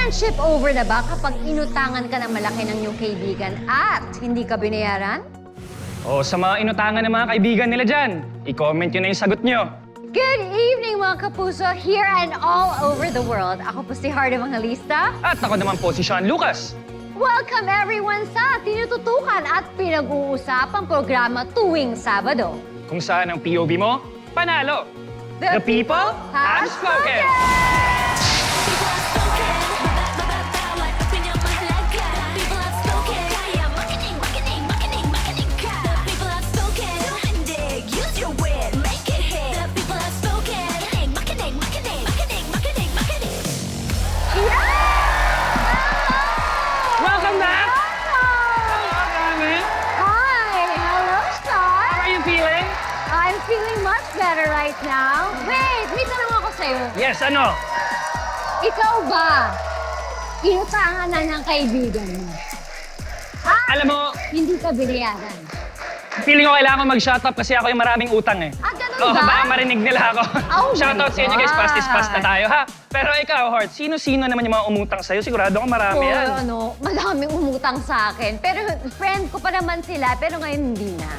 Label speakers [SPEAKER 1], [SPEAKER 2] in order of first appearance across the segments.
[SPEAKER 1] Friendship over na ba kapag inutangan ka ng malaki ng iyong kaibigan at hindi ka binayaran?
[SPEAKER 2] O sa mga inutangan ng mga kaibigan nila dyan, i-comment nyo na yung sagot nyo.
[SPEAKER 1] Good evening mga kapuso, here and all over the world. Ako po si Heart Evangelista.
[SPEAKER 2] At ako naman po si Sean Lucas.
[SPEAKER 1] Welcome everyone sa tinututukan at pinag-uusapang programa tuwing Sabado.
[SPEAKER 2] Kung saan ang POV mo, panalo.
[SPEAKER 1] The people have spoken!
[SPEAKER 2] Welcome back!
[SPEAKER 1] Hi! Hello, Star!
[SPEAKER 2] How are you feeling?
[SPEAKER 1] I'm feeling much better right now. Wait, may tanong ako sa'yo.
[SPEAKER 2] Yes, ano?
[SPEAKER 1] Ikaw ba, inutangan na ng kaibigan mo?
[SPEAKER 2] Alam mo,
[SPEAKER 1] Hindi ka binayaran.
[SPEAKER 2] feeling ko kailangan ko mag-shut up kasi ako yung maraming utang eh.
[SPEAKER 1] Ah, ganun
[SPEAKER 2] Oo,
[SPEAKER 1] ba?
[SPEAKER 2] baka marinig nila ako.
[SPEAKER 1] Oh
[SPEAKER 2] Shoutout
[SPEAKER 1] my
[SPEAKER 2] sa inyo guys,
[SPEAKER 1] God.
[SPEAKER 2] pastis-pas na tayo ha. Pero ikaw, Hort, sino-sino naman yung mga umutang sa'yo? Sigurado ako marami yan.
[SPEAKER 1] Madaming umutang sa akin. Pero friend ko pa naman sila, pero ngayon hindi na.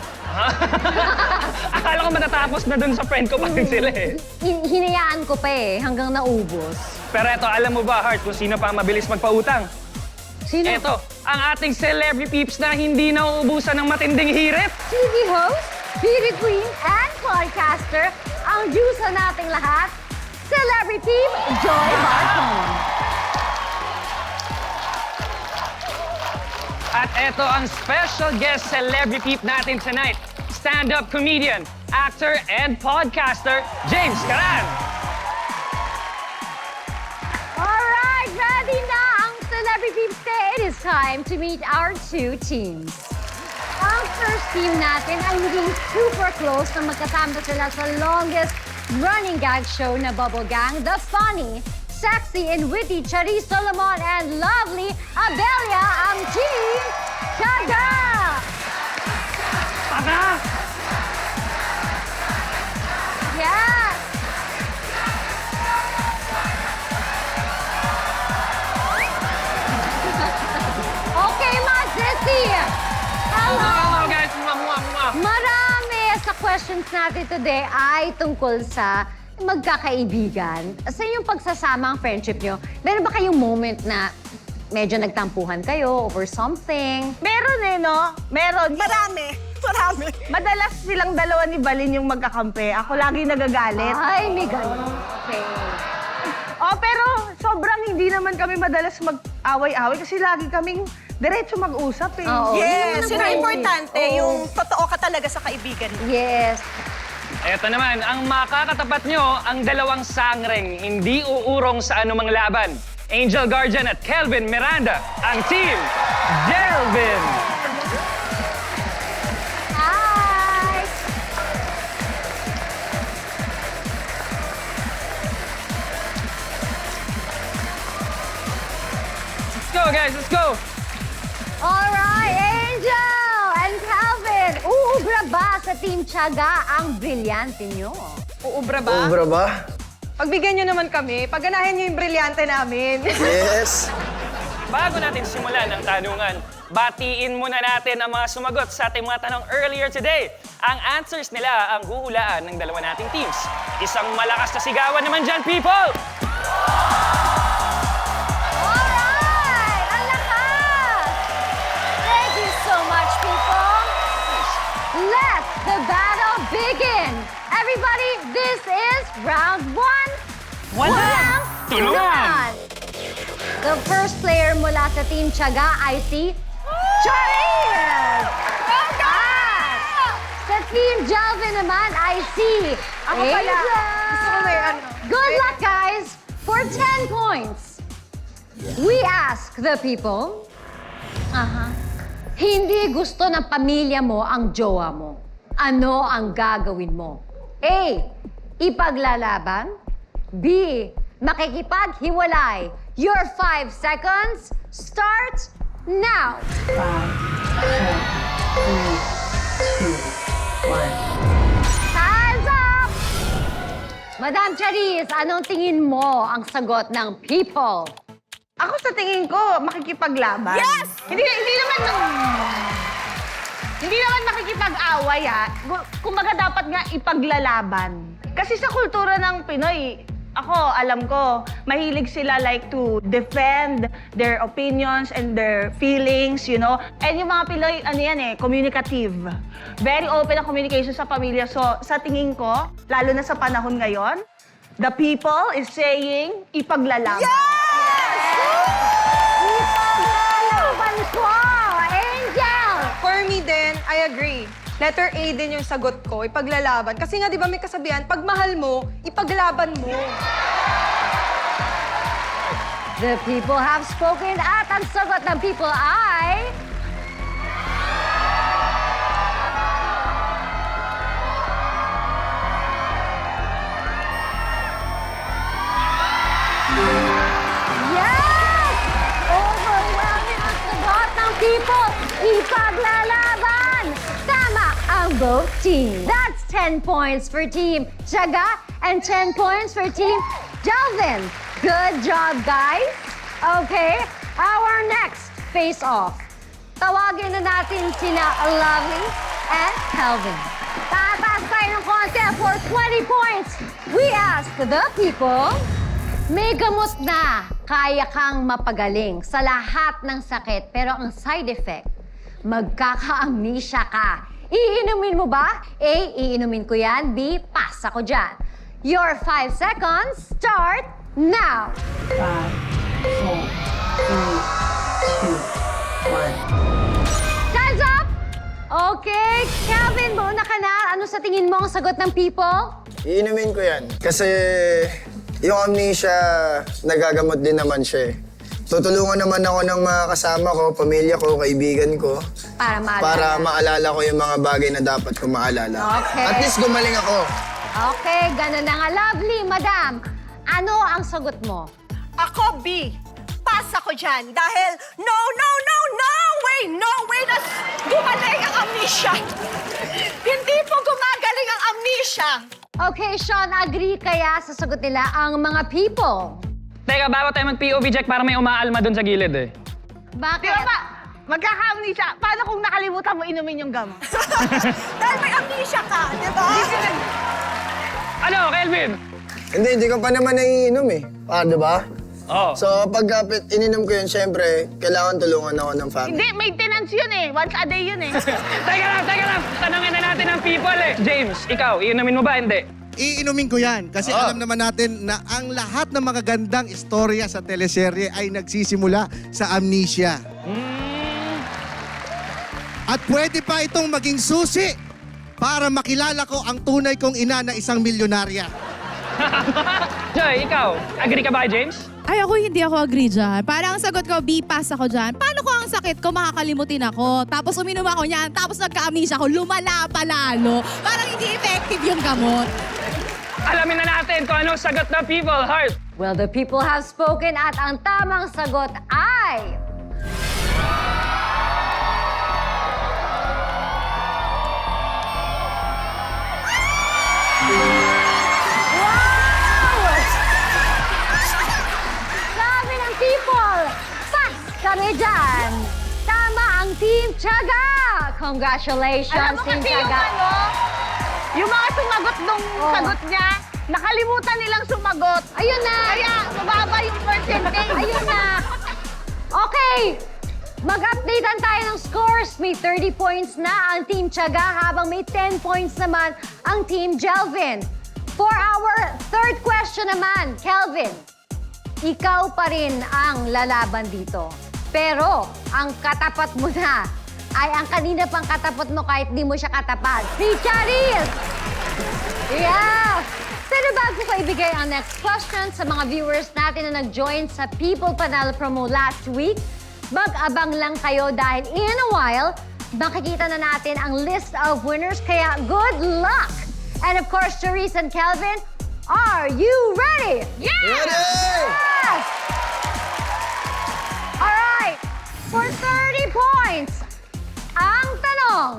[SPEAKER 2] Akala ko matatapos na dun sa friend ko pa rin sila eh.
[SPEAKER 1] Hinayaan ko pa eh, hanggang naubos.
[SPEAKER 2] Pero eto, alam mo ba, Hart, kung sino pa ang mabilis magpautang?
[SPEAKER 1] Sino?
[SPEAKER 2] Eto, ang ating celebrity peeps na hindi nauubusan ng matinding hirit.
[SPEAKER 1] TV host, beauty queen, and podcaster, ang juice nating lahat, Celebrity Joy Barton.
[SPEAKER 2] At eto ang special guest celebrity peep natin tonight. Stand-up comedian, actor, and podcaster, James Caran.
[SPEAKER 1] Alright, ready na ang Celebrity Peeps. It is time to meet our two teams. Ang first team natin ay naging super close na magkasama sila sa longest running gag show na Bubble Gang, The Funny, Sexy and Witty Charis Solomon and Lovely Abelia, ang Team Tiyaga!
[SPEAKER 2] Paka!
[SPEAKER 1] Yes! Okay, mga sissy! Hello!
[SPEAKER 2] Hello guys! Mwah!
[SPEAKER 1] Marami sa questions natin today ay tungkol sa magkakaibigan. Sa inyong pagsasama ang friendship nyo, meron ba kayong moment na medyo nagtampuhan kayo over something?
[SPEAKER 3] Meron eh, no? Meron.
[SPEAKER 4] Marami.
[SPEAKER 3] Madalas silang dalawa ni Balin yung magkakampi. Ako lagi nagagalit.
[SPEAKER 1] Ay, may ganun. Okay.
[SPEAKER 3] Oh, pero sobrang hindi naman kami madalas mag-away-away kasi lagi kaming diretso mag-usap eh.
[SPEAKER 1] Oo.
[SPEAKER 4] Yes,
[SPEAKER 1] Yun
[SPEAKER 4] yun ang importante,
[SPEAKER 3] Oo.
[SPEAKER 4] yung totoo ka talaga sa kaibigan mo.
[SPEAKER 1] Yes.
[SPEAKER 2] Eto naman, ang makakatapat nyo, ang dalawang sangreng hindi uurong sa anumang laban. Angel Guardian at Kelvin Miranda, ang team Delvin.
[SPEAKER 1] Hi!
[SPEAKER 2] Let's go guys, let's go!
[SPEAKER 1] Alright, Angel and Calvin! Uubra ba sa Team Tiyaga ang brilyante nyo?
[SPEAKER 3] Uubra ba?
[SPEAKER 5] Obra ba?
[SPEAKER 3] Pagbigyan nyo naman kami, pagganahin nyo yung brilyante namin.
[SPEAKER 5] Yes.
[SPEAKER 2] Bago natin simulan ang tanungan, batiin muna natin ang mga sumagot sa ating mga tanong earlier today. Ang answers nila ang huhulaan ng dalawa nating teams. Isang malakas na sigawan naman dyan, people!
[SPEAKER 1] Alright! Ang lakas! Thank you so much, people! Let the battle begin! Everybody, this is round one. Walang
[SPEAKER 2] tulungan!
[SPEAKER 1] The first player mula sa Team Tiyaga ay si Charis! At sa Team Jalvin naman ay si
[SPEAKER 3] Ako pala.
[SPEAKER 1] Angel!
[SPEAKER 3] Gusto ko may ano.
[SPEAKER 1] Good luck, guys! For 10 points, we ask the people, hindi gusto ng pamilya mo ang jowa mo. Ano ang gagawin mo? A. Ipaglalaban. B. Makikipaghiwalay. Your 5 seconds start now.
[SPEAKER 6] 5, 4, 3, 2, 1.
[SPEAKER 1] Time's up! Madam Charis, anong tingin mo ang sagot ng people?
[SPEAKER 3] Ako sa tingin ko, makikipaglaban.
[SPEAKER 4] Yes!
[SPEAKER 3] Hindi naman makikipag-away, ha. Kumbaga dapat nga ipaglalaban. Kasi sa kultura ng Pinoy, ako, alam ko, mahilig sila like to defend their opinions and their feelings, you know? And yung mga Pinoy, ano yan eh, communicative. Very open ang communication sa pamilya. So, sa tingin ko, lalo na sa panahon ngayon, the people is saying, ipaglalaban.
[SPEAKER 1] Ipaglalaban ko! Angel!
[SPEAKER 5] For me din, I agree. Letter A din yung sagot ko, ipaglalaban. Kasi nga, di ba may kasabihan, pag mahal mo, ipaglaban mo.
[SPEAKER 1] The people have spoken at ang sagot ng people ay... Yes! Overwhelming ang sagot ng people. Ipaglalaban! Tama ang both teams. That's 10 points for Team Tiyaga and 10 points for Team Jalvin. Good job, guys. Okay, our next face-off. Tawagin na natin sina Lovely and Calvin. Tataas tayo ng konti for 20 points. We ask the people, may gamot na kaya kang mapagaling sa lahat ng sakit, pero ang side effect, magkaka-amnesia ka. Iinumin mo ba? A, iinumin ko yan. B, pass ako dyan. Your 5 seconds start now.
[SPEAKER 6] 5, 4, 3, 2, 1.
[SPEAKER 1] Time's up! Okay, Calvin, mauna ka na. Ano sa tingin mo ang sagot ng people?
[SPEAKER 7] Iinumin ko yan. Kasi yung amnesia, nagagamot din naman siya eh. Tutulungan naman ako ng mga kasama ko, pamilya ko, kaibigan ko.
[SPEAKER 1] Para maalala.
[SPEAKER 7] Para maalala ko yung mga bagay na dapat ko maalala.
[SPEAKER 1] Okay.
[SPEAKER 7] At least gumaling ako.
[SPEAKER 1] Okay, ganun na nga. Lovely, madam. Ano ang sagot mo?
[SPEAKER 4] Ako, B. Pass ako dyan. Dahil, no way na gumaling ang amnesia. Hindi po gumagaling ang amnesia.
[SPEAKER 1] Okay, Sean, agree kaya sa sagot nila ang mga people?
[SPEAKER 2] Teka, bago tayo mag-POV check para may umaalma dun sa gilid eh.
[SPEAKER 1] Bakit?
[SPEAKER 3] Di ba ba, magkaka-amnesia. Paano kung nakalimutan mo inumin yung gamot?
[SPEAKER 4] Dahil may amnesia ka, di ba?
[SPEAKER 2] Ano, Kelvin?
[SPEAKER 7] Hindi ko pa naman naiinom eh. Di ba?
[SPEAKER 2] Oh.
[SPEAKER 7] So, pag ininom ko yun, syempre, kailangan tulungan ako ng family.
[SPEAKER 3] Hindi, maintenance yun eh. Once a day yun eh.
[SPEAKER 2] Teka lang. Tanungin na natin ang people eh. James, ikaw, iinumin mo ba? Hindi.
[SPEAKER 8] Iinumin ko yan kasi alam naman natin na ang lahat ng mga gandang istorya sa teleserye ay nagsisimula sa amnesia. At pwede pa itong maging susi para makilala ko ang tunay kong ina na isang milyonarya.
[SPEAKER 2] Joy, ikaw, agree ka ba kay James?
[SPEAKER 9] Ay, hindi ako agree dyan. Parang ang sagot ko, B, pass ako dyan. Paano ko ang sakit ko, makakalimutin ako. Tapos uminom ako niyan, tapos nagka-amnesia ako, lumala pa lalo. Parang hindi effective yung gamot.
[SPEAKER 2] Alamin na natin kung anong sagot ng people, Heart.
[SPEAKER 1] Well, the people have spoken at ang tamang sagot ay... Sabi ng people, pass kami dyan. Tama ang Team Tiyaga. Congratulations,
[SPEAKER 3] Alam mo
[SPEAKER 1] Team
[SPEAKER 3] kasi yung
[SPEAKER 1] Tiyaga.
[SPEAKER 3] yung mga sumagot nung sagot niya, nakalimutan nilang sumagot.
[SPEAKER 1] Ayun na.
[SPEAKER 3] Kaya, mababa yung percentage.
[SPEAKER 1] Ayun na. Okay. Mag-updatean tayo ng scores. May 30 points na ang Team Tiyaga habang may 10 points naman ang Team Jalvin. For our third question naman, Kelvin, ikaw pa rin ang lalaban dito. Pero ang katapat mo na ay ang kanina pang katapat mo kahit di mo siya katapat. Si Charis! Yeah! Pero bago ko ibigay ang next question sa mga viewers natin na nag-join sa People Panel promo last week, mag-abang lang kayo dahil in a while, makikita na natin ang list of winners. Kaya good luck! And of course, Charis and Kelvin, are you ready? Yes!
[SPEAKER 7] Ready!
[SPEAKER 1] Yes! All right, for 30 points, ang tanong.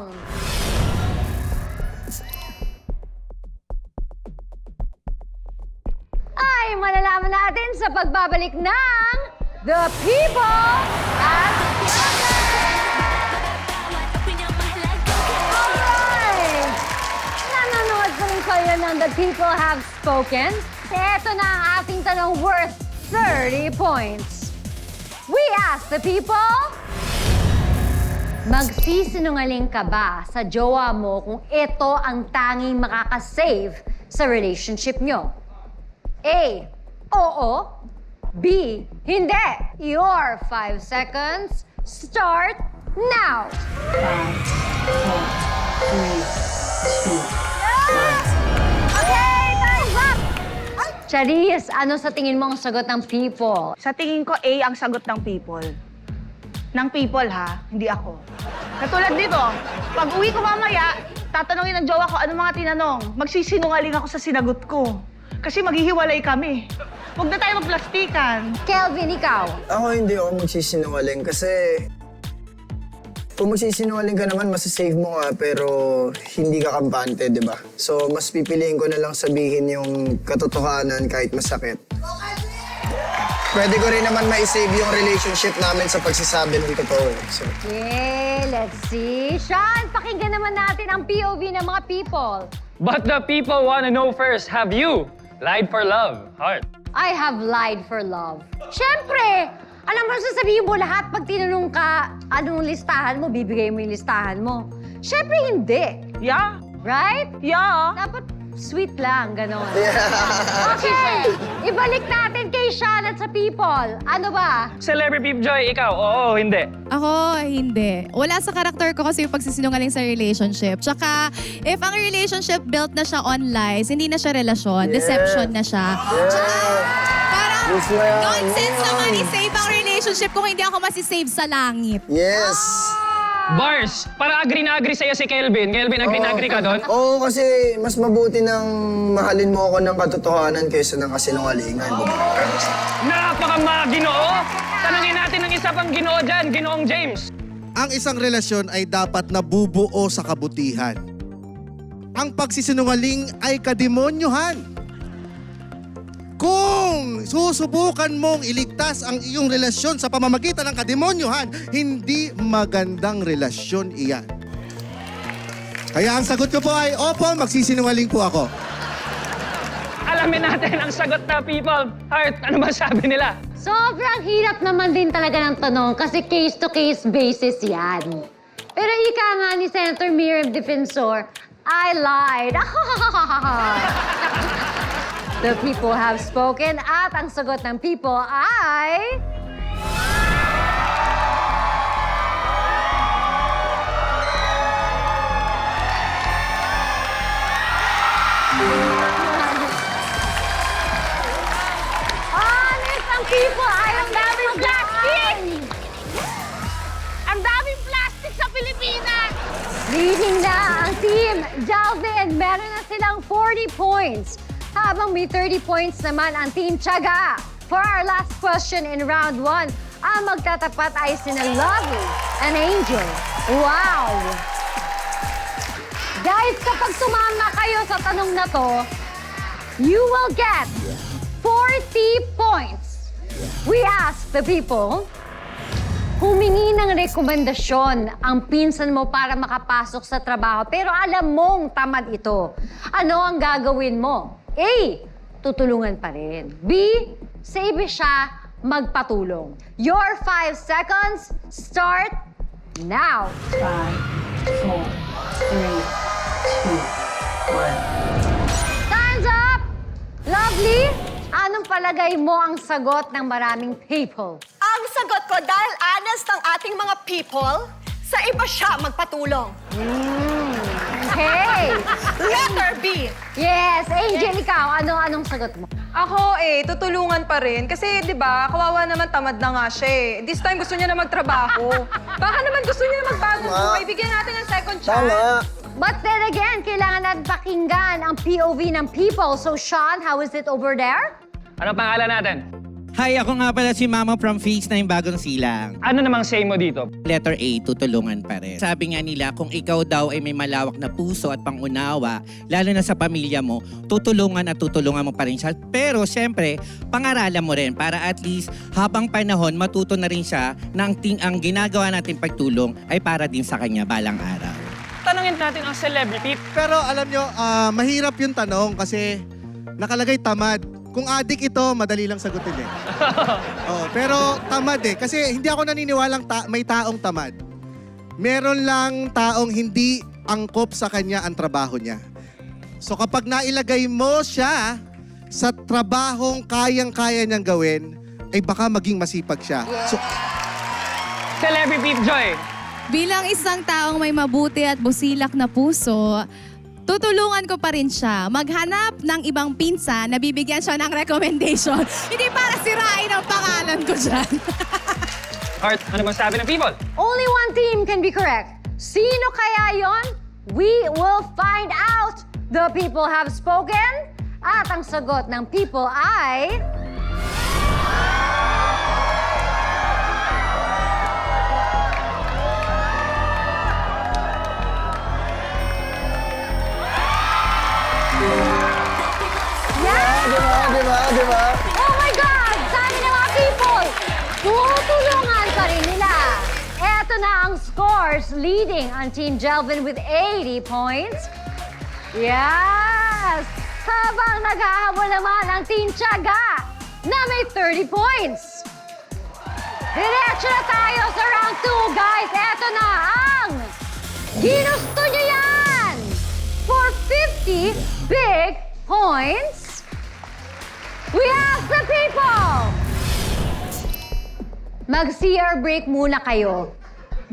[SPEAKER 1] Ay, malalaman natin sa pagbabalik ng the people have Alright! Nanonood pa rin kayo ng The People Have Spoken. Ito na ang ating tanong worth 30 points. We ask the people, magsisinungaling ka ba sa jowa mo kung ito ang tanging makakasave sa relationship nyo? A. Oo. B. Hindi. Your 5 seconds start now.
[SPEAKER 6] 5, 4, 3, 2, 1.
[SPEAKER 1] Okay, time's up! Charis, ano sa tingin mo ang sagot ng people?
[SPEAKER 3] Sa tingin ko, A ang sagot ng people. Ng people, ha? Hindi ako. Katulad dito, pag uwi ko mamaya, tatanungin ng jowa ko ano mga tinanong. Magsisinungaling ako sa sinagot ko. Kasi maghihiwalay kami. Huwag na tayo magplastikan.
[SPEAKER 1] Kelvin, ikaw.
[SPEAKER 7] Ako hindi ako magsisinungaling kasi kung magsisinungaling ka naman, masasave mo nga pero hindi ka kampante, di ba? So, mas pipiliin ko na lang sabihin yung katotohanan kahit masakit. Pwede ko rin naman ma-save yung relationship namin sa pagsasabi ng totoo. So,
[SPEAKER 1] Okay, let's see. Sean, pakinggan naman natin ang POV ng mga people.
[SPEAKER 2] But the people wanna know first, have you lied for love? Heart.
[SPEAKER 1] I have lied for love. Siyempre, alam mo, sasabihin mo lahat pag tinanong ka, anong listahan mo, bibigay mo yung listahan mo. Siyempre, hindi.
[SPEAKER 3] Yeah.
[SPEAKER 1] Right?
[SPEAKER 3] Yeah.
[SPEAKER 1] Dapat sweet lang, ganon. Okay, ibalik natin kay Sean at sa people. Ano ba?
[SPEAKER 2] Celebrity Joy, ikaw, oo, hindi.
[SPEAKER 9] Ako, hindi. Wala sa karakter ko kasi yung pagsisinungaling sa relationship. Tsaka, if ang relationship built na siya on lies, hindi na siya relasyon, deception na siya. Tsaka, parang
[SPEAKER 7] Yes, ma'am.
[SPEAKER 9] nonsense naman i-save ang relationship kung hindi ako masisave sa langit.
[SPEAKER 7] yes!
[SPEAKER 2] Bars, para agree na agree sa'yo si Kelvin. Kelvin, agree na agree ka doon?
[SPEAKER 7] Oo, kasi mas mabuti nang mahalin mo ako ng katotohanan kaysa ng kasinungalingan. di ba?
[SPEAKER 2] Napaka-mga-ginoo! Tanungin natin ng isa pang ginoo dyan, Ginoong James.
[SPEAKER 8] Ang isang relasyon ay dapat nabubuo sa kabutihan. Ang pagsisinungaling ay kademonyohan. Kung susubukan mong iligtas ang iyong relasyon sa pamamagitan ng kademonyohan, hindi magandang relasyon iyan. Kaya ang sagot ko po ay, opo, magsisinungaling po ako.
[SPEAKER 2] Alamin natin ang sagot na people. Heart, ano ba sabi nila?
[SPEAKER 1] Sobrang hirap naman din talaga ng tanong kasi case-to-case basis yan. Pero ika nga ni Senator Miriam Defensor, I lied. The people have spoken at ang sagot ng people ay... Honest ang people ay ang daming plastic!
[SPEAKER 3] Ang daming plastic sa Pilipinas!
[SPEAKER 1] Leading na ang team Jalvin. Meron na silang 40 points. Habang may 30 points naman ang Team Tiyaga. For our last question in round 1, ang magtatapat ay sina Lovely and Angel. Wow! Guys, kapag tumama kayo sa tanong na to, you will get 40 points. We ask the people, humingi ng rekomendasyon ang pinsan mo para makapasok sa trabaho pero alam mong tamad ito. Ano ang gagawin mo? A. Tutulungan pa rin. B. Save siya magpatulong. Your 5 seconds start now.
[SPEAKER 6] 5, 4, 3, 2, 1.
[SPEAKER 1] Time's up! Lovely! Anong palagay mo ang sagot ng maraming people?
[SPEAKER 4] Ang sagot ko, dahil honest ang ating mga people, sa iba siya magpatulong.
[SPEAKER 1] Okay!
[SPEAKER 4] Letter B.
[SPEAKER 1] Yes! Angel, ikaw, anong sagot mo?
[SPEAKER 5] Ako tutulungan pa rin. Kasi, di ba, kawawa naman tamad na nga siya eh. This time gusto niya na magtrabaho. Baka naman gusto niya na magbagong
[SPEAKER 7] Tama.
[SPEAKER 5] buhay. Bigyan natin ng second chance.
[SPEAKER 7] Tama!
[SPEAKER 1] But then again, kailangan natin pakinggan ang POV ng people. So, Sean, how is it over there?
[SPEAKER 2] Ano pangalan natin?
[SPEAKER 10] Hi, ako nga pala si Mama from Phase 9 Bagong Silang.
[SPEAKER 2] Ano namang say mo dito?
[SPEAKER 10] Letter A, tutulungan pa rin. Sabi nga nila, kung ikaw daw ay may malawak na puso at pangunawa, lalo na sa pamilya mo, tutulungan mo pa rin siya. Pero syempre, pangaralan mo rin para at least habang panahon, matuto na rin siya na ang ginagawa natin pagtulong ay para din sa kanya balang araw.
[SPEAKER 2] Tanungin natin ang celebrity.
[SPEAKER 8] Pero alam nyo, mahirap yung tanong kasi nakalagay tamad. Kung adik ito, madali lang sagutin eh. Pero tamad eh. Kasi hindi ako naniniwalang may taong tamad. Meron lang taong hindi angkop sa kanya ang trabaho niya. So kapag nailagay mo siya sa trabahong kayang-kaya niyang gawin, ay baka maging masipag siya. So,
[SPEAKER 2] Celebrity Joy.
[SPEAKER 9] Bilang isang taong may mabuti at busilak na puso, tutulungan ko pa rin siya maghanap ng ibang pinsan na bibigyan siya ng recommendation. Hindi para sirain ang pangalan ko dyan.
[SPEAKER 2] Heart, ano bang sabi ng people?
[SPEAKER 1] Only one team can be correct. Sino kaya yon? We will find out. The people have spoken. At ang sagot ng people ay...
[SPEAKER 7] Di ba?
[SPEAKER 1] Oh my God! Sabi ng mga people, tutulungan pa rin nila. Eto na ang scores leading ang Team Jelvin with 80 points. Yes! Habang naghahabol naman ang Team Tiyaga na may 30 points. Diretso na tayo sa round 2, guys. Eto na ang ginusto nyo yan! For 50 big points, we ask the people! Mag-CR break muna kayo.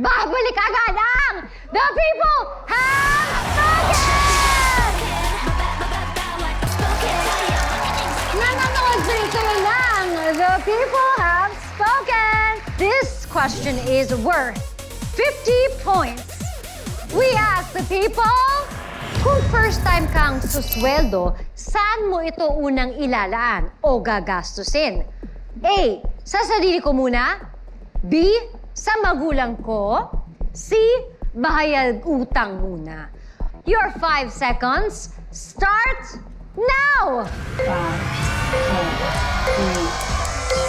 [SPEAKER 1] Babalik agad ang The People Have Spoken! Nanonood din kayo ng The People Have Spoken! This question is worth 50 points. We ask the people, kung first time kang susweldo, saan mo ito unang ilalaan o gagastusin? A. Sa sarili ko muna. B. Sa magulang ko. C. Bahayag utang muna. Your 5 seconds start now!
[SPEAKER 6] 5, 4, 3,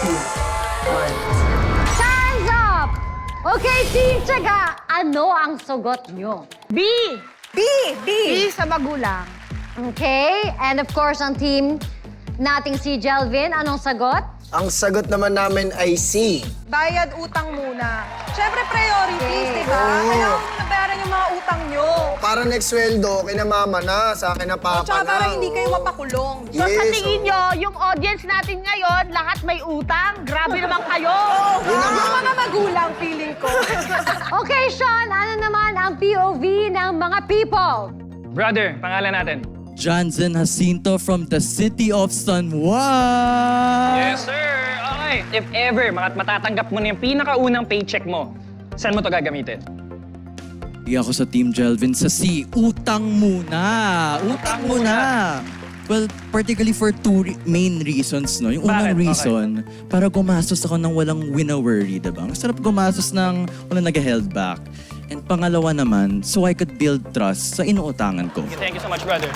[SPEAKER 6] 2, 1.
[SPEAKER 1] Time's up! Okay, Team Tiyaga, ano ang sagot nyo?
[SPEAKER 3] B sa magulang.
[SPEAKER 1] Okay, and of course, ang team nating si Jelvin, anong sagot?
[SPEAKER 7] Ang sagot naman namin ay C.
[SPEAKER 5] Bayad utang muna. Siyempre, priorities, di ba?
[SPEAKER 7] Oo.
[SPEAKER 5] Kailangan mo nabayaran yung mga utang nyo.
[SPEAKER 7] Para next sweldo, kina mama na, sa akin na papa
[SPEAKER 5] Tsaka
[SPEAKER 7] na.
[SPEAKER 5] para hindi kayo mapakulong.
[SPEAKER 3] So sa
[SPEAKER 7] Yes,
[SPEAKER 3] tingin nyo, yung audience natin ngayon, lahat may utang? Grabe naman kayo!
[SPEAKER 7] Yun naman.
[SPEAKER 5] Yung mga magulang, feeling ko.
[SPEAKER 1] Okay, Sean, ano naman ang POV ng mga people?
[SPEAKER 2] Brother, pangalan natin.
[SPEAKER 11] Johnson Jacinto from the city of San Juan.
[SPEAKER 2] Yes, sir. Okay. If ever, matatanggap mo na yung pinakaunang paycheck mo, saan mo to gagamitin?
[SPEAKER 11] Di ako sa Team Jelvin sa C. Utang muna. Utang muna. Well, particularly for two main reasons, no? Yung unang
[SPEAKER 2] Bakit?
[SPEAKER 11] reason, para gumastos ako ng walang wina-worry, diba? Ang sarap gumastos ng walang nag-held back. And pangalawa naman, so I could build trust sa inuutangan ko.
[SPEAKER 2] Thank you so much, brother.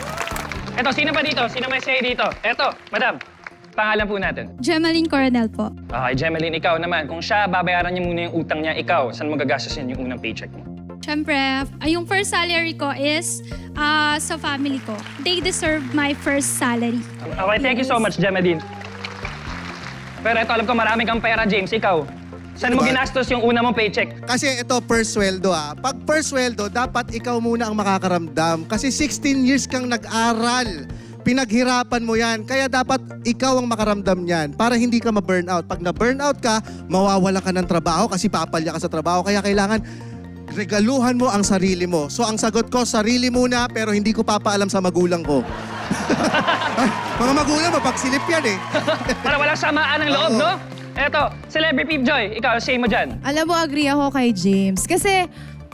[SPEAKER 2] Eto, sino ba dito? Sino may say dito? Eto, madam. Pangalan po natin.
[SPEAKER 9] Gemaline Coronel po.
[SPEAKER 2] Okay, Gemaline, ikaw naman. Kung siya, babayaran niya muna yung utang niya, ikaw, saan mo gagastusin yung unang paycheck mo?
[SPEAKER 12] Siyempre, yung first salary ko is sa family ko. They deserve my first salary.
[SPEAKER 2] Okay, thank you so much, Gemaline. Pero ito, alam ko marami kang pera, James. Ikaw, saan mo
[SPEAKER 8] Diba?
[SPEAKER 2] ginastos yung una mong paycheck?
[SPEAKER 8] Kasi ito, per sweldo Pag per sweldo, dapat ikaw muna ang makakaramdam. Kasi 16 years kang nag-aral. Pinaghirapan mo yan. Kaya dapat ikaw ang makaramdam yan para hindi ka ma-burnout. Pag na-burnout ka, mawawala ka ng trabaho kasi papalya ka sa trabaho. Kaya kailangan regaluhan mo ang sarili mo. So ang sagot ko, sarili muna pero hindi ko papaalam sa magulang ko. Mga magulang, mapagsilip yan eh.
[SPEAKER 2] Para walang samaan ng loob,
[SPEAKER 8] Oo.
[SPEAKER 2] no? Eto, Celebrity Peep Joy, ikaw, say mo dyan.
[SPEAKER 9] Alam mo, agree ako kay James. Kasi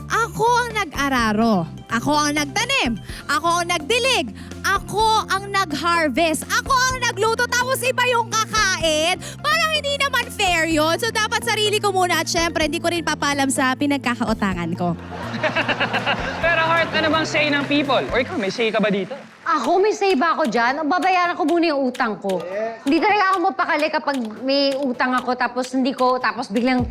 [SPEAKER 9] ako ang nag-araro. Ako ang nagtanim. Ako ang nagdilig. Ako ang nag-harvest. Ako ang nagluto tapos iba yung kakain. Parang parang hindi naman fair yun. So dapat sarili ko muna at syempre hindi ko rin papalam sa pinagkakautangan ko.
[SPEAKER 2] Pero Heart, ano bang say ng people? Or ikaw, may say ka ba dito?
[SPEAKER 1] Ako, may say ba ako dyan? O babayaran ko muna yung utang ko. Hindi talaga ako mapakali kapag may utang ako tapos biglang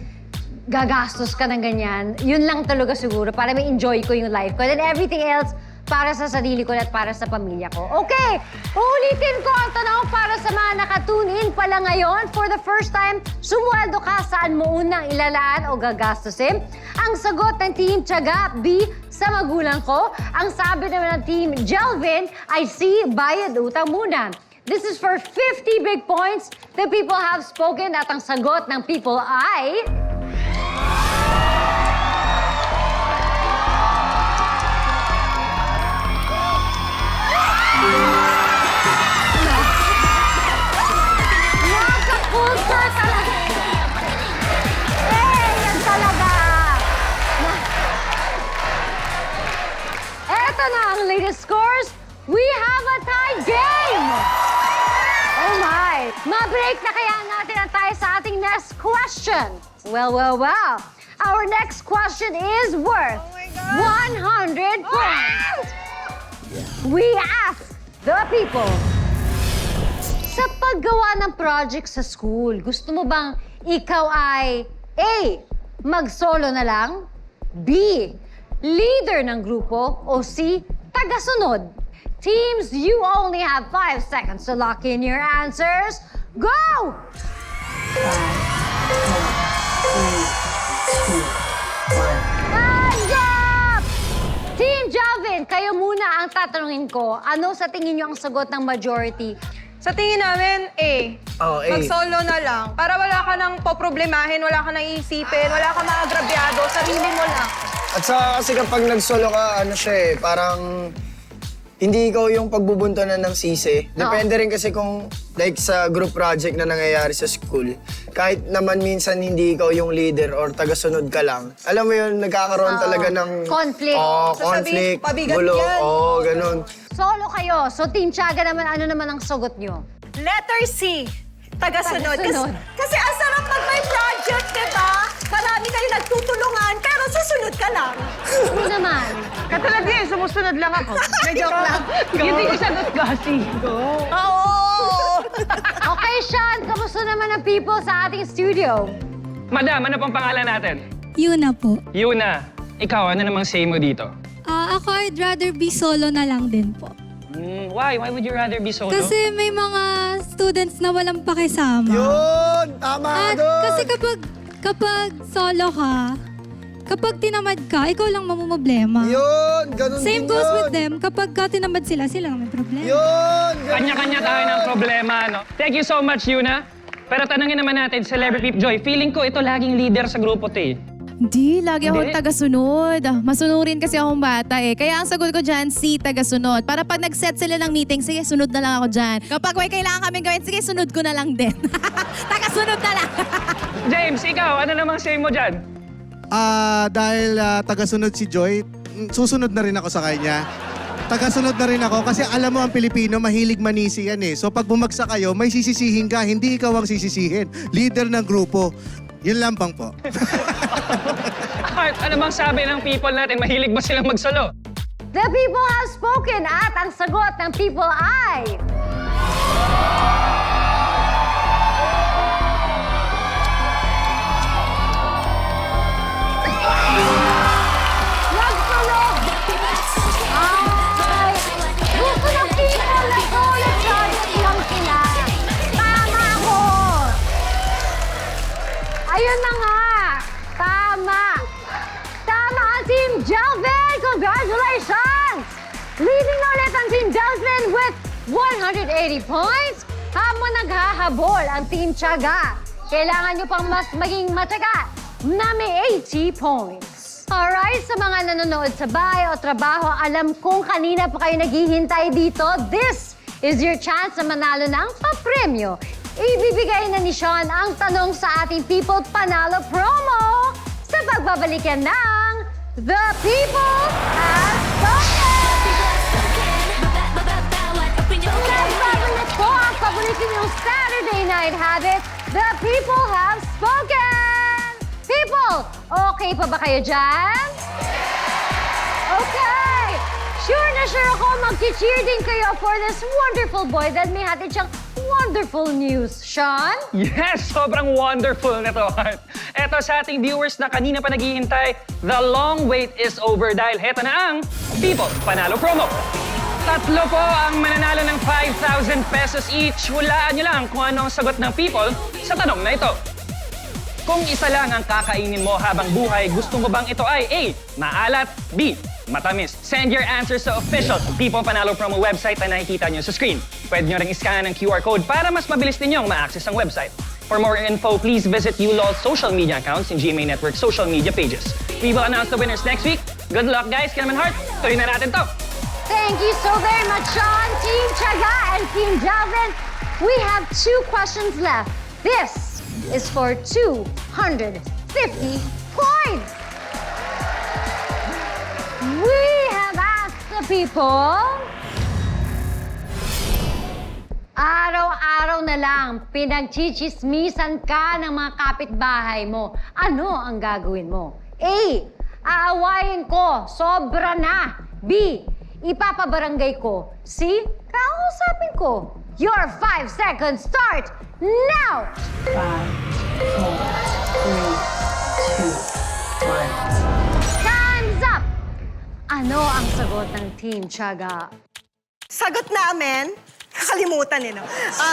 [SPEAKER 1] gagastos ka ng ganyan. Yun lang talaga siguro para may enjoy ko yung life ko. And then everything else, para sa sarili ko at para sa pamilya ko. Okay, uulitin ko ang tanong para sa mga nakatune in pala ngayon. For the first time, sumweldo ka, saan mo unang ilalaan o gagastusin? Ang sagot ng Team Tiyaga, B, sa magulang ko. Ang sabi naman ng Team Jelvin ay C, bayad utang muna. This is for 50 big points. The people have spoken at ang sagot ng people ay... Naka-culture talaga. Yan talaga. Eto na ang latest scores. We have a tie game. Oh my. Ma-break na kaya natin ang tayo sa ating next question. Well. Our next question is worth 100 points. We ask the people, sa paggawa ng project sa school, gusto mo bang ikaw ay A, mag-solo na lang, B, leader ng grupo, o C, tagasunod? Teams, you only have 5 seconds to lock in your answers. Go!
[SPEAKER 6] 5, 4, 3, 2, 1.
[SPEAKER 1] Time's up! Team Jalvin, kayo muna ang tatanungin ko. Ano sa tingin niyo ang sagot ng majority?
[SPEAKER 5] Sa tingin namin, A.
[SPEAKER 7] Oh, A.
[SPEAKER 5] Mag-solo na lang. Para wala ka nang poproblemahin, wala ka nang iisipin, wala ka maagrabyado, sarili mo lang.
[SPEAKER 7] At sa kasi kapag nag-solo ka, parang hindi ikaw yung pagbubuntanan ng sisi. Depende rin kasi kung like sa group project na nangyayari sa school. Kahit naman minsan hindi ikaw yung leader or tagasunod ka lang. Alam mo yun, nagkakaroon talaga ng...
[SPEAKER 1] Conflict.
[SPEAKER 7] Conflict,
[SPEAKER 5] pabigat
[SPEAKER 7] gulo.
[SPEAKER 5] yan.
[SPEAKER 7] Ganun.
[SPEAKER 1] Solo kayo. So Team Tiyaga naman, ano naman ang sagot niyo?
[SPEAKER 4] Letter C, tagasunod.
[SPEAKER 1] Tagasunod.
[SPEAKER 4] Kasi ang sarap pag may project, diba? Marami kayo nagtutulungan, pero susunod ka lang.
[SPEAKER 1] Ano naman?
[SPEAKER 3] Katulad niya, sumusunod lang ako. May joke lang. Hindi ko sagot kasi.
[SPEAKER 4] Oo!
[SPEAKER 1] Okay, Sean, kamusta naman ang people sa ating studio?
[SPEAKER 2] Madam, ano pang pangalan natin?
[SPEAKER 12] Yun na po.
[SPEAKER 2] Yuna, ikaw, ano namang say mo dito?
[SPEAKER 12] Ako, I'd rather be solo na lang din po.
[SPEAKER 2] Why? Why would you rather be solo?
[SPEAKER 12] Kasi may mga students na walang pakisama.
[SPEAKER 7] Yun! Tama
[SPEAKER 12] At
[SPEAKER 7] doon!
[SPEAKER 12] kasi kapag solo ka, kapag tinamad ka, ikaw lang mamumblema.
[SPEAKER 7] Yun! Ganun
[SPEAKER 12] Same
[SPEAKER 7] din
[SPEAKER 12] goes
[SPEAKER 7] yun.
[SPEAKER 12] with them. Kapag tinamad sila lang may problema.
[SPEAKER 7] Yun! Ganun
[SPEAKER 2] Kanya-kanya tayo ng problema, no? Thank you so much, Yuna. Pero tanungin naman natin, Celebrity Joy, feeling ko ito laging leader sa grupo to eh.
[SPEAKER 9] Hindi, lagi akong
[SPEAKER 2] Hindi?
[SPEAKER 9] tagasunod. Masunurin kasi akong bata eh. Kaya ang sagot ko dyan, si tagasunod. Para pag nag-set sila ng meeting, sige, sunod na lang ako dyan. Kapag may kailangan kaming gawin, sige, sunod ko na lang din. Tagasunod na lang.
[SPEAKER 2] James, ikaw, ano namang say mo dyan?
[SPEAKER 8] Dahil tagasunod si Joy, susunod na rin ako sa kanya. Tagasunod na rin ako kasi alam mo ang Pilipino, mahilig manisi yan eh. So pag bumagsak kayo, may sisisihin ka, hindi ikaw ang sisisihin. Leader ng grupo. Yun lang bang po.
[SPEAKER 2] Heart, ano bang sabi ng people natin? Mahilig ba silang magsolo?
[SPEAKER 1] The people have spoken at ang sagot ng people ay... Nagsulog! Ay! Gusto ng people na solo project lang sila. Tama ako! Ayun na nga! Tama! Tama ang Team Jelvin! Congratulations! Leading ulit ang Team Jelvin with 180 points. Habang naghahabol ang Team Tiyaga, kailangan nyo pang mas maging matyaga na may 80 points. Alright, sa mga nanonood sa bahay o trabaho, alam kong kanina pa kayo naghihintay dito. This is your chance na manalo ng papremyo. Ibibigay na ni Sean ang tanong sa ating People Panalo promo sa pagbabalikan ng The People Has Spoken! Nagbabalik po ang paborito niyong Saturday night habit, the people have spoken! People, okay pa ba kayo dyan? Okay! Sure na sure ako mag-cheer din kayo for this wonderful boy that may hatid siyang wonderful news. Sean?
[SPEAKER 2] Yes, sobrang wonderful na to, Heart. Eto sa ating viewers na kanina pa naghihintay, the long wait is over dahil heto na ang People Panalo Promo. Tatlo po ang mananalo ng 5,000 pesos each. Hulaan nyo lang kung ano ang sagot ng People sa tanong na ito. Kung isa lang ang kakainin mo habang buhay, gusto mo bang ito ay A. Maalat, B. Matamis? Send your answers sa official People Panalo Promo website na nakikita nyo sa screen. Pwede nyo ring iscan ng QR code para mas mabilis ninyong ma-access ang website. For more info, please visit ULOL's social media accounts and GMA Network social media pages. We will announce the winners next week. Good luck, guys. Kinaman Heart, tuloy na natin to.
[SPEAKER 1] Thank you so very much, Sean, Team Tiyaga, and Team Jalvin. We have 2 questions left. This is for 250 points. We have asked the people, araw-araw na lang pinagchichismisan ka ng mga kapitbahay mo. Ano ang gagawin mo? A. Aawayin ko, sobra na. B. Ipapabarangay ko. C. Kausapin ko. Your 5 seconds start now!
[SPEAKER 6] 5, 4, 3, 2, 1.
[SPEAKER 1] Time's up! Ano ang sagot ng Team Tiyaga?
[SPEAKER 4] Sagot namin, kakalimutan eh, no?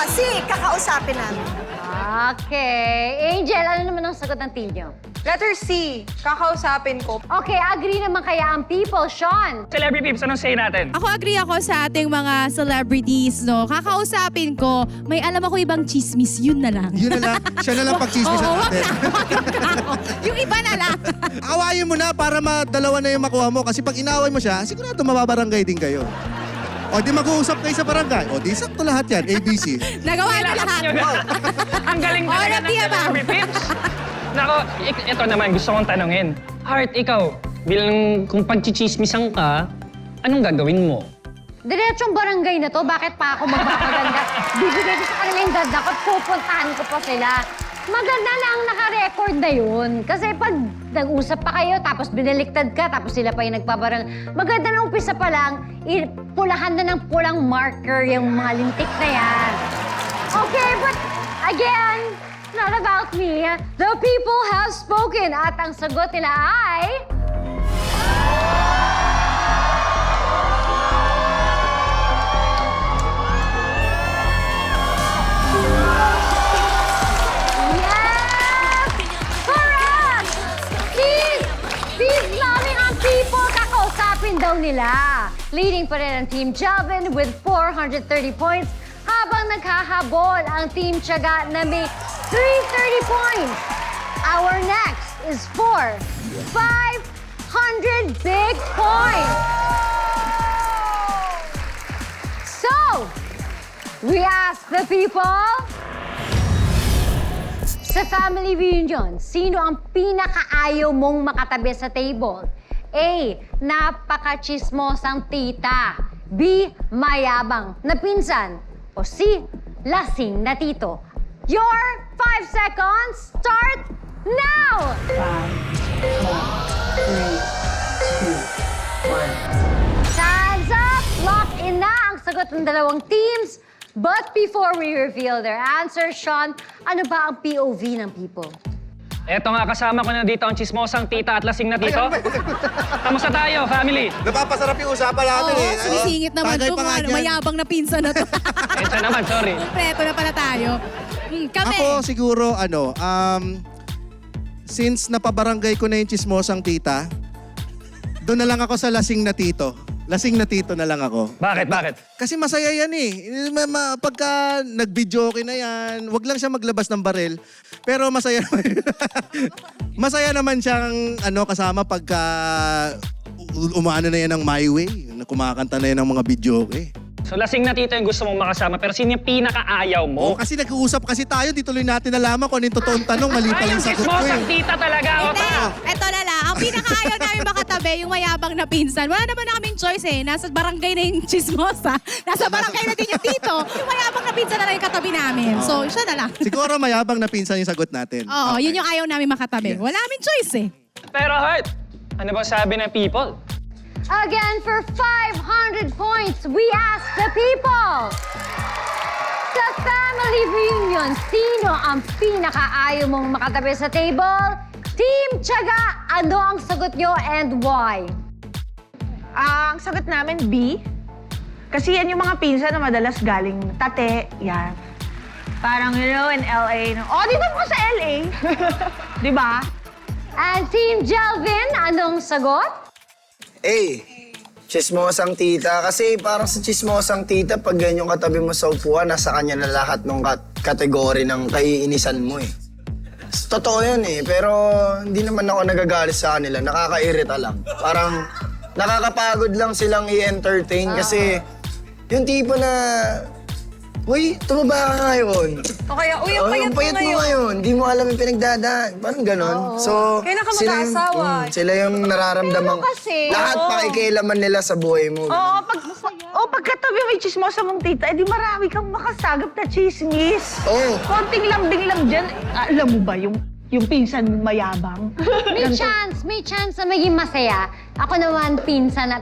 [SPEAKER 4] Si, kakausapin namin.
[SPEAKER 1] Okay. Angel, ano naman ang sagot ng team nyo?
[SPEAKER 5] Letter C, kakausapin ko.
[SPEAKER 1] Okay, agree naman kaya ang people, Sean.
[SPEAKER 2] Celebrity Peeps, anong say natin?
[SPEAKER 9] Ako agree ako sa ating mga celebrities, no? Kakausapin ko, may alam ako ibang chismis, yun na lang.
[SPEAKER 8] Yun na lang, siya na lang pagchismisan
[SPEAKER 9] Oo, wag
[SPEAKER 8] natin.
[SPEAKER 9] na, wag na ako. Yung iba na lang.
[SPEAKER 8] Awayin mo na para madalawa na yung makuha mo. Kasi pag inaway mo siya, sigurado mababarangay din kayo. O di mag-uusap kayo sa barangay. O di sakto lahat yan, ABC.
[SPEAKER 9] Nagawa na lahat.
[SPEAKER 2] Ang galing talaga ng Celebrity Peeps. Nako, ito naman gusto kong tanungin. Heart, ikaw, bilang kung pagchichismisan ka, anong gagawin mo?
[SPEAKER 1] Diretsong barangay na to, bakit pa ako magpapaganda? Bibigay ko sa kanila yung dada ko at pupuntahan ko pa sila. Maganda lang naka-record na yun. Kasi pag nag-usap pa kayo, tapos binaliktad ka, tapos sila pa yung nagpabarang. Maganda na umpisa pa lang, pulahan na ng pulang marker yung mga lintik na yan. Okay, but again, not about me. The people have spoken at ang sagot nila ay... Yes! Correct! Please namin ang people kakausapin daw nila. Leading pa rin ang Team Jalvin with 430 points habang naghahabol ang Team Tiyaga na may 330 points. Our next is for 500 big points. So, we ask the people, sa family reunion, sino ang pinakaayaw mong makatabi sa table? A. Napaka-chismosang tita. B. Mayabang na pinsan. O C. Lasing na tito. Your 5 seconds start now!
[SPEAKER 6] 5, 4, 3, 2, 1.
[SPEAKER 1] Time's up! Lock in na ang sagot ng dalawang teams. But before we reveal their answers, Sean, ano ba ang POV ng people?
[SPEAKER 2] Eto nga, kasama ko na dito ang chismosang tita at lasing na tito. Kamusta tayo, family?
[SPEAKER 8] Napapasarap yung usapan natin
[SPEAKER 9] Oo,
[SPEAKER 8] eh.
[SPEAKER 9] sumisingit naman
[SPEAKER 8] Tagay
[SPEAKER 9] to
[SPEAKER 8] pa nga
[SPEAKER 9] kung
[SPEAKER 8] dyan.
[SPEAKER 9] mayabang na pinsan na to.
[SPEAKER 2] Ito naman, sorry.
[SPEAKER 9] Kompleto na pala tayo. Kami.
[SPEAKER 8] Ako siguro, since napabarangay ko na yung chismosang tita, doon na lang ako sa lasing na tito. Lasing na tito na lang ako.
[SPEAKER 2] Bakit, bakit?
[SPEAKER 8] Kasi masaya yan eh. Pagka nag-video okay na yan, wag lang siya maglabas ng barel. Pero masaya naman. Masaya naman siyang kasama pagka umaano na yan ng My Way. Kumakanta na yan ng mga video okay.
[SPEAKER 2] So lasing na tito yung gusto mong makasama, pero sino yung pinakaayaw mo?
[SPEAKER 8] Oo, kasi nag-uusap kasi tayo, di tuloy natin nalaman kung ano yung totoong tanong, mali pala
[SPEAKER 2] Ay,
[SPEAKER 8] yung
[SPEAKER 2] yung
[SPEAKER 8] sagot ko
[SPEAKER 2] chismosang
[SPEAKER 8] eh.
[SPEAKER 2] tita talaga, Ota!
[SPEAKER 9] Eto na lang, ang pinakaayaw namin makatabi, yung mayabang na pinsan. Wala naman na kaming choice eh. Nasa barangay na yung chismosa. Nasa barangay na din yung tito. Yung mayabang na pinsan na lang yung katabi namin. So, siya na lang.
[SPEAKER 8] Siguro mayabang na pinsan yung sagot natin.
[SPEAKER 9] Oo,
[SPEAKER 8] Okay.
[SPEAKER 9] yun yung ayaw namin makatabi.
[SPEAKER 8] Yes.
[SPEAKER 9] Wala kaming choice eh.
[SPEAKER 2] Pero Heart, ano ba sabi ng people?
[SPEAKER 1] Again, for 500 points, we ask the people. Sa family reunion, sino ang pinakaayaw mong makatabi sa table? Team Tiyaga, ano ang sagot nyo and why?
[SPEAKER 3] Ang sagot namin, B. Kasi yan yung mga pinsan na madalas galing tate, yan. Parang, you know, in LA. Oh, dito po sa LA. Di ba?
[SPEAKER 1] And Team Jelvin, anong sagot?
[SPEAKER 7] Chismosang tita. Kasi parang sa chismosang tita, pag ganyan yung katabi mo sa upuan, nasa kanya na lahat ng kategory ng kaiinisan mo eh. Totoo yun eh, pero hindi naman ako nagagalit sa kanila. Nakakairita lang. Parang nakakapagod lang silang i-entertain kasi yung tipo na, uy, tumaba ka ngayon.
[SPEAKER 5] O kaya, uy, ang payat mo ngayon.
[SPEAKER 7] Hindi mo alam yung pinagdadaan. Parang ganon. So,
[SPEAKER 5] Kailan ka
[SPEAKER 7] sila yung-
[SPEAKER 5] mag-aasawa?
[SPEAKER 7] sila yung nararamdamang
[SPEAKER 3] Pero kasi,
[SPEAKER 7] lahat
[SPEAKER 3] oo.
[SPEAKER 7] pakikialaman nila sa buhay mo.
[SPEAKER 3] Oo, pagkatabi mo yung chismosa mong tita, edi marami kang makasagap na chismis.
[SPEAKER 7] Oo.
[SPEAKER 3] Konting lambing lang dyan. Alam mo ba yung pinsan mong mayabang?
[SPEAKER 1] May chance na maging masaya. Ako naman pinsan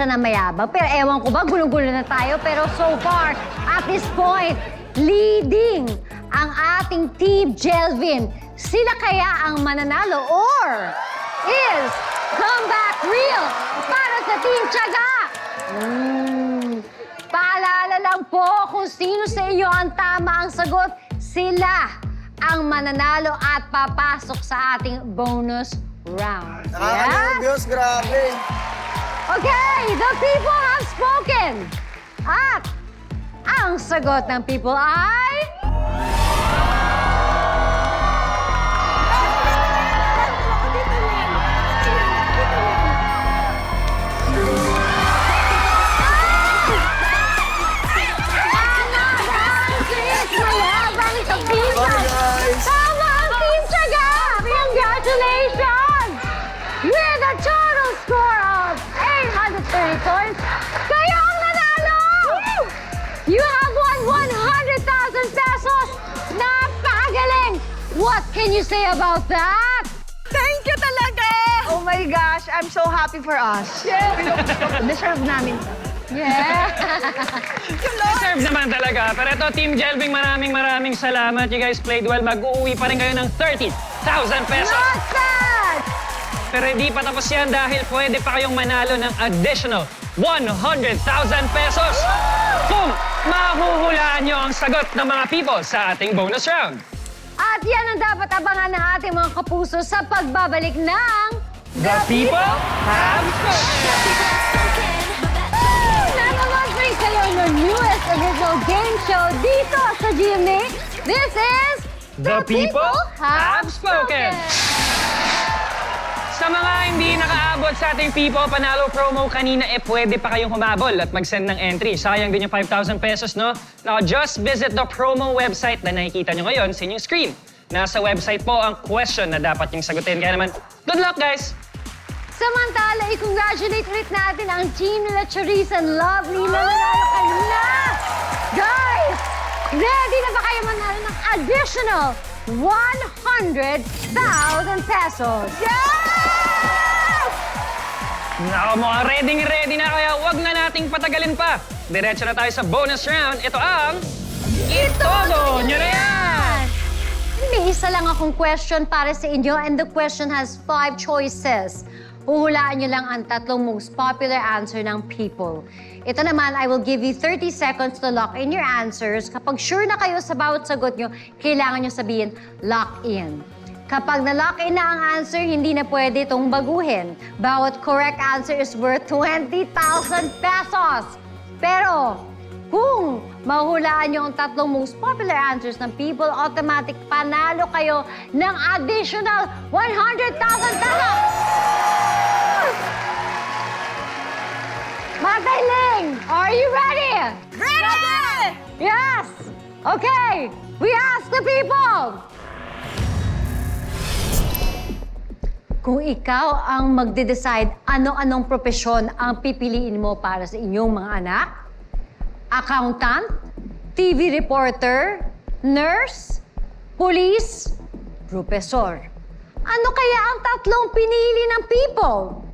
[SPEAKER 1] na mayabang. Pero ewan ko ba, gulong-gulo na tayo. Pero so far, at this point, leading ang ating Team Jelvin. Sila kaya ang mananalo or is comeback real para sa Team Tiyaga? Paalala lang po kung sino sa inyo ang tama ang sagot, sila ang mananalo at papasok sa ating bonus round.
[SPEAKER 7] Nakaka-nervyos, grabe.
[SPEAKER 1] Okay, the people have spoken. At ang sagot ng people ay... Mayabang sa pizza!
[SPEAKER 7] Sorry, guys.
[SPEAKER 1] Tama ang Team Tiyaga! Congratulations! With a total score of 830 points, kayo ang nanalo! You have won 100,000 pesos! Napakagaling! What can you say about that?
[SPEAKER 3] Thank you talaga! Oh my gosh, I'm so happy for us. Deserve namin.
[SPEAKER 1] Yeah!
[SPEAKER 2] Deserve naman talaga. Pero ito, Team Jelving, maraming salamat. You guys played well. Mag-uuwi pa rin kayo ng 30,000 pesos.
[SPEAKER 1] Not bad!
[SPEAKER 2] Pero hindi pa tapos yan dahil pwede pa kayong manalo ng additional 100,000 pesos kung mahuhulaan nyo ang sagot ng mga people sa ating bonus round.
[SPEAKER 1] At yan ang dapat abangan ng ating mga kapuso sa pagbabalik ng...
[SPEAKER 2] The people have
[SPEAKER 1] Nakamontrate kayo ng newest original game show dito sa GMA. This is...
[SPEAKER 2] The People Have Spoken. Sa mga hindi nakaabot sa ating People Panalo promo kanina, pwede pa kayong humabol at mag-send ng entry. Sayang din yung 5,000 pesos, no? Now, just visit the promo website na nakikita nyo ngayon sa inyong screen. Nasa website po ang question na dapat yung sagutin. Kaya naman, good luck, guys!
[SPEAKER 1] Samantala, i-congratulate ulit natin ang team nila Charisse and Lovely na nanalo kanina. Guys, ready na ba kayo manalo ng additional 100,000 pesos?
[SPEAKER 3] Yes!
[SPEAKER 2] Nako, mga ready na kaya wag na nating patagalin pa. Diretso na tayo sa bonus round. Ito ang... Itodo nyo na yan!
[SPEAKER 1] May isa lang akong question para sa inyo and the question has 5 choices. Huhulaan nyo lang ang tatlong most popular answer ng people. Ito naman, I will give you 30 seconds to lock in your answers. Kapag sure na kayo sa bawat sagot nyo, kailangan nyo sabihin, lock in. Kapag na-lock in na ang answer, hindi na pwede itong baguhin. Bawat correct answer is worth 20,000 pesos. Pero, kung mahulaan nyo ang tatlong most popular answers ng people, automatic panalo kayo ng additional 100,000 pesos! Tatay Ling, are you ready?
[SPEAKER 4] Ready!
[SPEAKER 1] Yes! Okay, we ask the people! Kung ikaw ang magde-decide ano-anong propesyon ang pipiliin mo para sa inyong mga anak, accountant, TV reporter, nurse, police, professor. Ano kaya ang tatlong pinili ng people?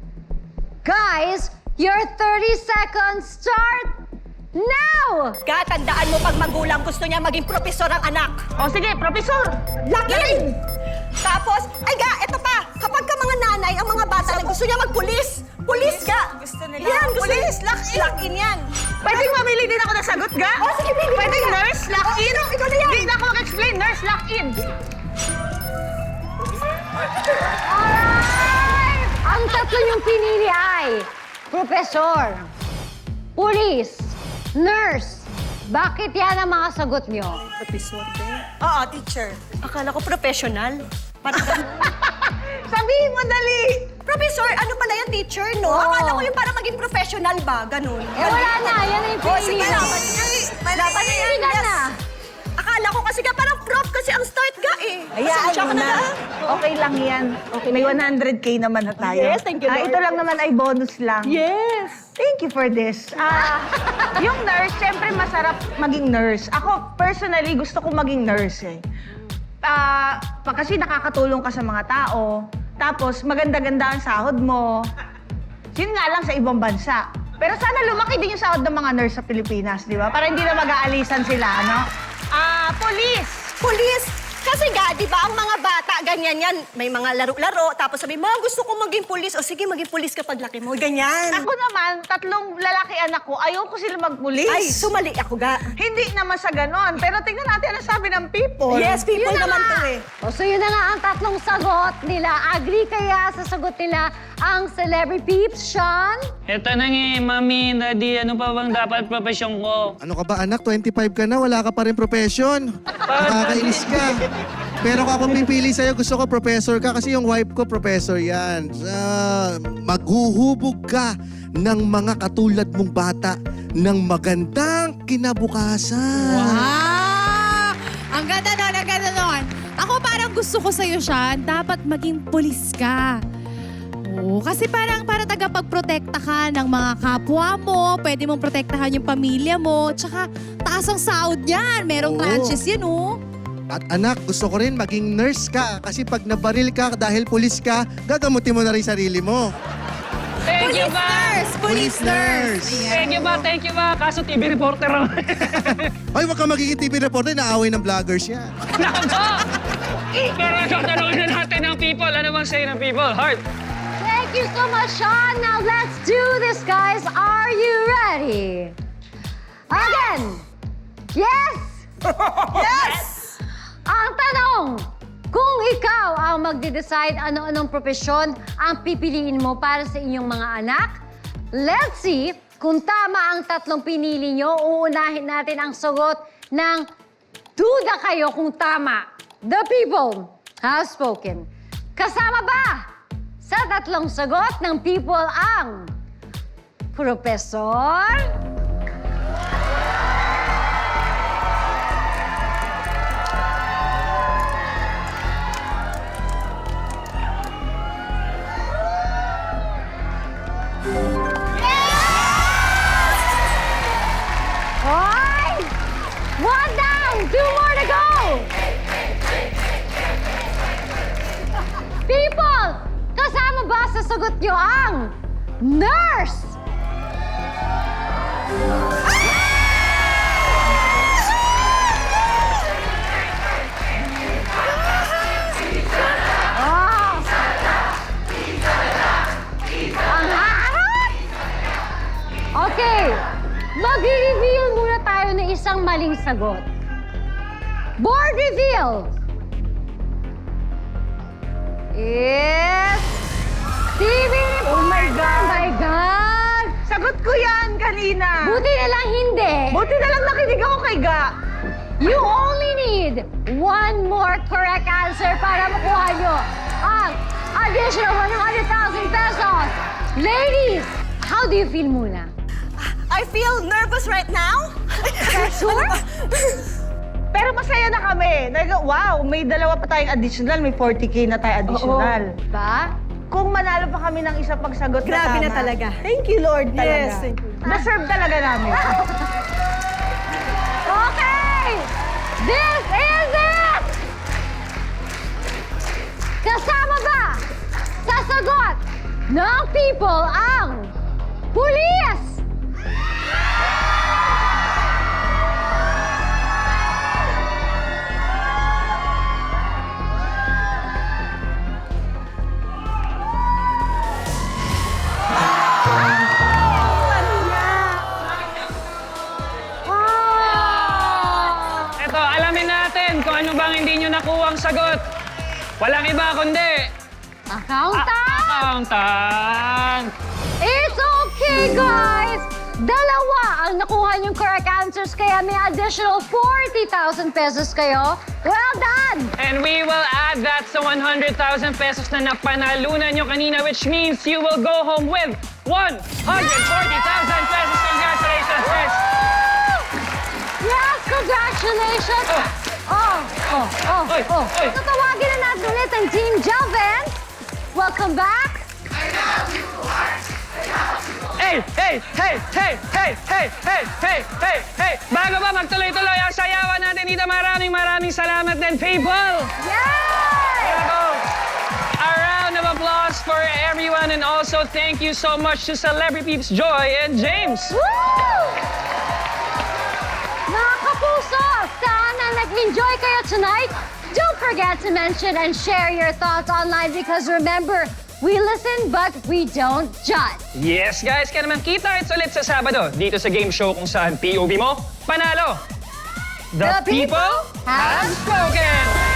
[SPEAKER 1] Guys, your 30 seconds start now!
[SPEAKER 4] Tandaan mo pag magulang gusto niya maging profesor ang anak.
[SPEAKER 3] O sige, profesor!
[SPEAKER 4] Lakin! Tapos, ito pa. Kapag ka mga nanay, ang mga bata na gusto niya magpulis. Pulis ka! Gusto nila. Yan, pulis. Lock-in yan.
[SPEAKER 3] Pwedeng mamili din ako ng sagot, ga?
[SPEAKER 4] Oh, sige, pili ka
[SPEAKER 3] Pwedeng
[SPEAKER 4] na.
[SPEAKER 3] nurse, lock-in?
[SPEAKER 4] Ikaw na yan.
[SPEAKER 3] Hindi na ako mag-explain. Nurse, lock-in.
[SPEAKER 1] Alright! Ang tatlo yung pinili ay professor, police, nurse. Bakit yan ang mga sagot nyo?
[SPEAKER 4] Profesor, Oo, teacher. Akala ko professional. Parang
[SPEAKER 3] Sabihin mo, dali!
[SPEAKER 4] Professor, ano pala yan, teacher, no?
[SPEAKER 1] Oo.
[SPEAKER 4] Akala ko yung parang maging professional ba? Ganun.
[SPEAKER 1] Eh wala na, yan ang yung
[SPEAKER 4] Oh,
[SPEAKER 1] pinili
[SPEAKER 4] sige,
[SPEAKER 1] mo.
[SPEAKER 4] laban niya. Laban niya yan.
[SPEAKER 1] Pinili ka
[SPEAKER 4] Yes.
[SPEAKER 1] na.
[SPEAKER 4] Akala ko kasi ka parang prof kasi ang start ga eh. Pasensya ka na.
[SPEAKER 3] Okay lang yan. Okay, may 100K naman na tayo.
[SPEAKER 4] Yes, thank you, Lord.
[SPEAKER 3] Ito lang naman ay bonus lang.
[SPEAKER 4] Yes.
[SPEAKER 3] Thank you for this. Yung nurse, syempre masarap maging nurse. Ako, personally, gusto ko maging nurse eh. Kasi nakakatulong ka sa mga tao. Tapos, maganda-ganda ang sahod mo. Yun nga lang sa ibang bansa. Pero sana lumaki din yung sahod ng mga nurse sa Pilipinas, di ba? Para hindi na mag-aalisan sila, ano? Police!
[SPEAKER 4] Police! Kasi nga, di ba, ang mga bata, ganyan yan. May mga laro-laro, tapos sabi, Ma, gusto ko maging pulis. O sige, maging pulis kapag laki mo. Ganyan.
[SPEAKER 3] Ako naman, 3 lalaki anak ko, ayaw ko sila magpulis.
[SPEAKER 4] Ay, sumali ako ga.
[SPEAKER 3] Hindi naman sa ganon. Pero tingnan natin ano sabi ng people.
[SPEAKER 4] Yes, people
[SPEAKER 1] Yun na
[SPEAKER 4] naman
[SPEAKER 1] nga.
[SPEAKER 4] to eh.
[SPEAKER 1] O, so yun na nga ang tatlong sagot nila. Agree kaya sa sagot nila ang celebrity peeps, Sean?
[SPEAKER 2] Ito na nga, mami, daddy, ano pa bang dapat profesyon ko?
[SPEAKER 8] Ano ka ba anak? 25 ka na, wala ka pa rin profession. Nakakainis ka. Pero kung ako pipili sa'yo, gusto ko professor ka kasi yung wife ko professor yan. Maghuhubog ka ng mga katulad mong bata ng magandang kinabukasan.
[SPEAKER 9] Wow! Ang ganda nun, ang ganda nun. Ako parang gusto ko sa'yo, Sean, dapat maging pulis ka. Oo, kasi para tagapagprotekta ka ng mga kapwa mo, pwede mong protektahan yung pamilya mo, tsaka taas ang sahod yan. Merong
[SPEAKER 8] Oo.
[SPEAKER 9] tranches yan, oh.
[SPEAKER 8] At anak, gusto ko rin maging nurse ka kasi pag nabaril ka dahil pulis ka, gagamutin mo na rin sarili mo.
[SPEAKER 2] Thank you,
[SPEAKER 9] Police
[SPEAKER 2] ba?
[SPEAKER 9] nurse! Police nurse!
[SPEAKER 2] Thank you, ba? Thank you, ba? Kaso TV reporter ako.
[SPEAKER 8] Ay, wag ka magiging TV reporter, naaway ng vloggers yan.
[SPEAKER 2] Nako! Pero tatanungin na natin ng people. Ano bang say ng people? Heart.
[SPEAKER 1] Thank you so much, Sean. Now let's do this, guys. Are you ready? Again. Yes!
[SPEAKER 4] Yes!
[SPEAKER 1] Ang tanong, kung ikaw ang magde-decide ano-anong profesyon ang pipiliin mo para sa inyong mga anak, let's see kung tama ang tatlong pinili nyo. Uunahin natin ang sagot ng duda kayo kung tama. The people have spoken. Kasama ba sa tatlong sagot ng people ang profesor, Hoy! One down! 2 more to go! People! Kasama ba sa sagot nyo ang nurse? Ah! Ang harap! Okay. Mag-reveal muna tayo ng isang maling sagot. Board reveal! Is... TV reporter!
[SPEAKER 3] Oh my God!
[SPEAKER 1] Oh my God!
[SPEAKER 3] Sagot ko yan kanina.
[SPEAKER 1] Buti na lang hindi.
[SPEAKER 3] Buti na lang nakinig ako kay Ga.
[SPEAKER 1] You only need 1 more correct answer para makuha nyo ang additional 100,000 pesos. Ladies, how do you feel muna?
[SPEAKER 4] I feel nervous right now.
[SPEAKER 1] Sure?
[SPEAKER 3] Pero masaya na kami. Wow, may dalawa pa tayong additional. May 40K na tayo additional.
[SPEAKER 1] Ba?
[SPEAKER 3] Kung manalo pa kami ng isang pagsagot
[SPEAKER 4] Grabe na
[SPEAKER 3] tama.
[SPEAKER 4] talaga. Thank you, Lord.
[SPEAKER 3] Yes,
[SPEAKER 4] Talaga.
[SPEAKER 3] thank you. Deserve talaga namin.
[SPEAKER 1] Okay! This is it! Kasama ba sa sagot ng people ang pulis?
[SPEAKER 2] Eto, alamin natin kung ano bang hindi nyo nakuha ang sagot. Walang iba kundi...
[SPEAKER 1] Accountant!
[SPEAKER 2] Accountant!
[SPEAKER 1] It's okay, guys! Dalawa ang nakuha niyong correct answers, kaya may additional 40,000 pesos kayo. Well done!
[SPEAKER 2] And we will add that sa 100,000 pesos na napanalunan nyo kanina, which means you will go home with 140,000 pesos. Congratulations, Chris!
[SPEAKER 1] Yes, congratulations!
[SPEAKER 2] Oy.
[SPEAKER 1] Tatawagin na natin ulit ang Team Jelvin. Welcome back.
[SPEAKER 2] Hey! Bago ba magtuloy-tuloy ang sayawan natin dito, maraming salamat din, people!
[SPEAKER 1] Yay!
[SPEAKER 2] A round of applause for everyone, and also thank you so much to Celebrity Peeps Joy and James.
[SPEAKER 1] Woo! Mga kapuso, sana nag-enjoy kayo tonight. Don't forget to mention and share your thoughts online because remember, we listen but we don't judge.
[SPEAKER 2] Yes, guys, kaya naman kita-kits ulit sa Sabado dito sa game show kung saan POV mo, panalo. The people have spoken!